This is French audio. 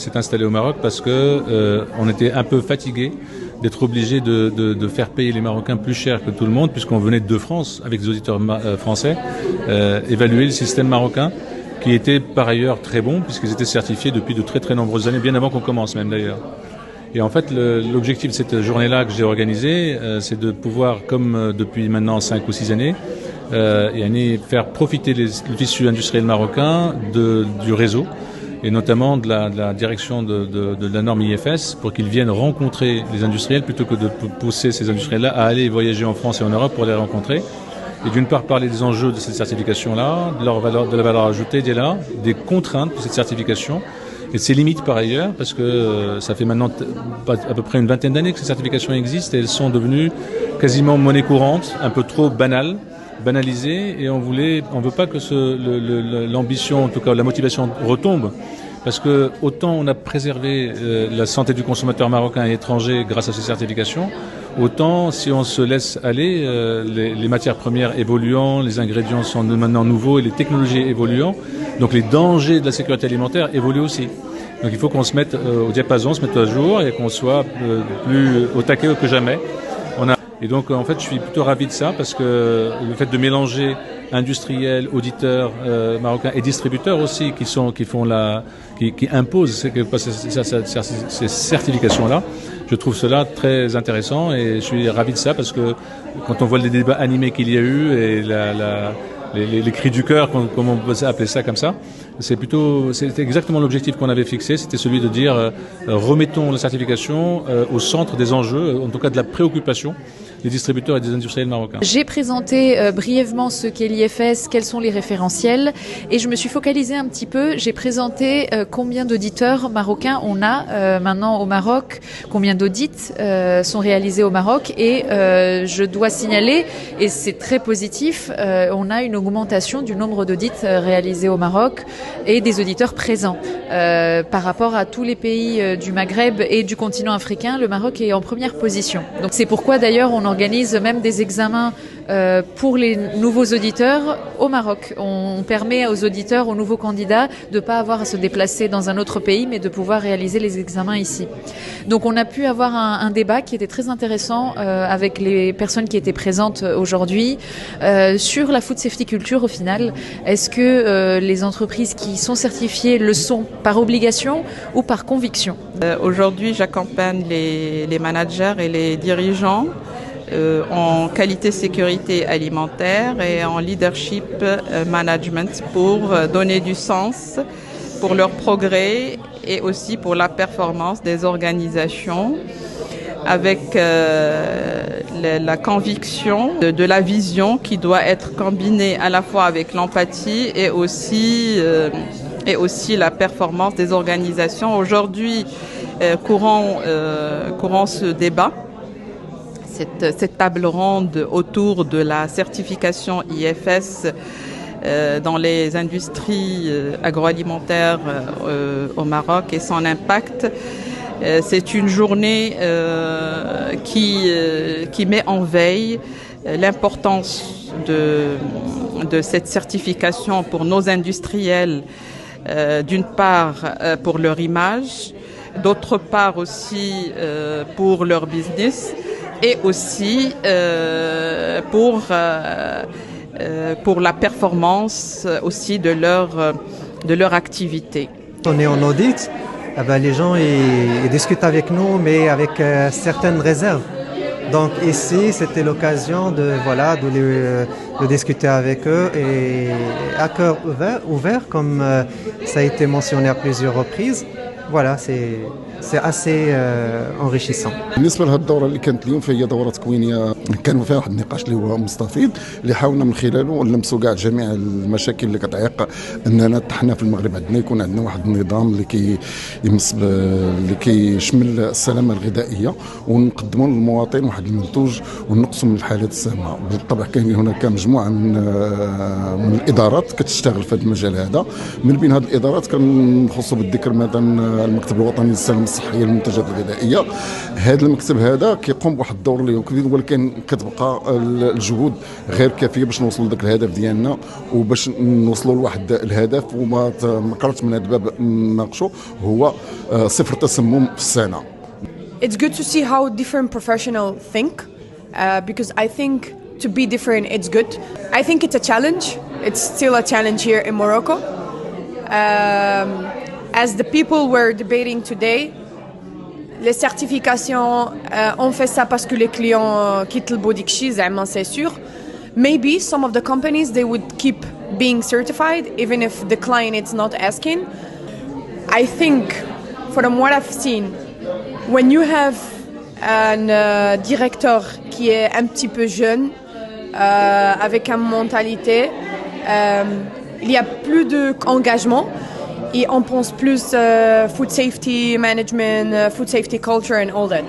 s'est installé au Maroc parce que on était un peu fatigué d'être obligé de faire payer les Marocains plus cher que tout le monde, puisqu'on venait de France, avec des auditeurs français, évaluer le système marocain, qui était par ailleurs très bon, puisqu'ils étaient certifiés depuis de très très nombreuses années, bien avant qu'on commence même d'ailleurs. Et en fait, l'objectif de cette journée-là que j'ai organisée, c'est de pouvoir, comme depuis maintenant 5 ou 6 années, faire profiter le tissu industriel marocain du réseau, et notamment de la direction de la norme IFS, pour qu'ils viennent rencontrer les industriels plutôt que de pousser ces industriels-là à aller voyager en France et en Europe pour les rencontrer. Et d'une part parler des enjeux de cette certification-là, de la valeur ajoutée des contraintes de cette certification et de ses limites par ailleurs, parce que ça fait maintenant à peu près une vingtaine d'années que ces certifications existent et elles sont devenues quasiment monnaie courante, un peu trop banalisées, et on veut pas que l'ambition, en tout cas la motivation retombe. Parce que autant on a préservé la santé du consommateur marocain et étranger grâce à ces certifications, autant si on se laisse aller, les matières premières évoluant, les ingrédients sont maintenant nouveaux et les technologies évoluant, donc les dangers de la sécurité alimentaire évoluent aussi. Donc il faut qu'on se mette au diapason, se mette à jour et qu'on soit plus au taquet que jamais. Et donc en fait je suis plutôt ravi de ça, parce que le fait de mélanger industriels, auditeurs marocains et distributeurs aussi qui imposent ces certifications-là, je trouve cela très intéressant et je suis ravi de ça, parce que quand on voit les débats animés qu'il y a eu et les cris du cœur, comme on peut appeler ça comme ça, c'était exactement l'objectif qu'on avait fixé, c'était celui de dire remettons la certification au centre des enjeux, en tout cas de la préoccupation des distributeurs et des industriels marocains. J'ai présenté brièvement ce qu'est l'IFS, quels sont les référentiels, et je me suis focalisée un petit peu. J'ai présenté combien d'auditeurs marocains on a maintenant au Maroc, combien d'audits sont réalisés au Maroc, et je dois signaler, et c'est très positif, on a une augmentation du nombre d'audits réalisés au Maroc et des auditeurs présents. Par rapport à tous les pays du Maghreb et du continent africain, le Maroc est en première position. Donc c'est pourquoi d'ailleurs on organise même des examens pour les nouveaux auditeurs au Maroc. On permet aux auditeurs, aux nouveaux candidats, de ne pas avoir à se déplacer dans un autre pays, mais de pouvoir réaliser les examens ici. Donc on a pu avoir un débat qui était très intéressant avec les personnes qui étaient présentes aujourd'hui sur la food safety culture au final. Est-ce que les entreprises qui sont certifiées le sont par obligation ou par conviction? Aujourd'hui, j'accompagne les managers et les dirigeants en qualité sécurité alimentaire et en leadership management pour donner du sens pour leur progrès et aussi pour la performance des organisations, avec la conviction de la vision qui doit être combinée à la fois avec l'empathie et aussi la performance des organisations. Aujourd'hui, courant ce débat, cette table ronde autour de la certification IFS dans les industries agroalimentaires au Maroc et son impact. C'est une journée qui met en veille l'importance de cette certification pour nos industriels, d'une part pour leur image, d'autre part aussi pour leur business, et aussi pour la performance aussi de leur activité. On est en audit, les gens ils discutent avec nous, mais avec certaines réserves. Donc ici, c'était l'occasion de discuter avec eux et à cœur ouvert, comme ça a été mentionné à plusieurs reprises. Voilà, c'est assez enrichissant. بالنسبه لهذه الدوره اللي كانت اليوم فهي دوره تكوينيه كان فيها واحد النقاش اللي هو مستفيض اللي حاولنا من خلاله نلمسوا كاع جميع المشاكل اللي كتعيق اننا حنا في المغرب يكون عندنا واحد النظام اللي كيشمل السلامه الغذائيه ونقدموا للمواطن واحد المنتوج ونقصوا من الحالات السامه. بالطبع كاين هناك مجموعه من الادارات كتشتغل في هذا المجال هذا. من بين هذه الادارات كنخصوا بالذكر مثلا المكتب الوطني للسلامه الصحيه للمنتجات الغذائيه. هذا المكتب هذا كيقوم بواحد الدور اللي كبير، ولكن كتبقى الجهود غير كافيه باش نوصلوا لذاك الهدف ديالنا وباش نوصلوا لواحد الهدف. وما قررت من هذا الباب نناقشوا هو صفر تسمم في السنه. It's good to see how different professionals think because I think to be different it's good. I think it's a challenge. It's still a challenge here in Morocco. As the people were debating today, les certifications, on fait ça parce que les clients quittent le bodikchi, c'est sûr. Maybe some of the companies, they would keep being certified even if the client is not asking. I think from what I've seen, when you have un directeur qui est un petit peu jeune, avec une mentalité, il y a plus d'engagement et on pense plus food safety management, food safety culture and all that.